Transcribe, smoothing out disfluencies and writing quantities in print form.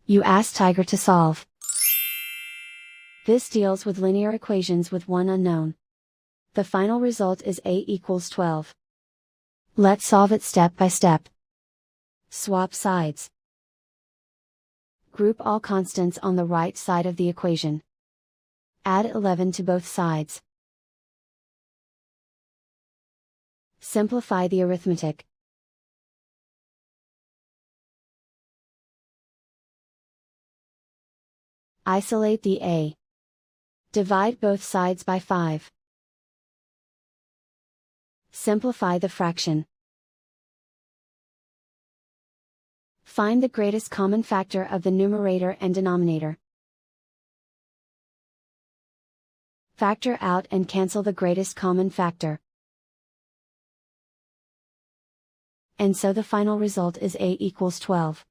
You ask Tiger to solve. This deals with linear equations with one unknown. The final result is a equals 12. Let's solve it step by step. Swap sides. Group all constants on the right side of the equation. Add 11 to both sides. Simplify the arithmetic. Isolate the a. Divide both sides by 5. Simplify the fraction. Find the greatest common factor of the numerator and denominator. Factor out and cancel the greatest common factor. And so the final result is a equals 12.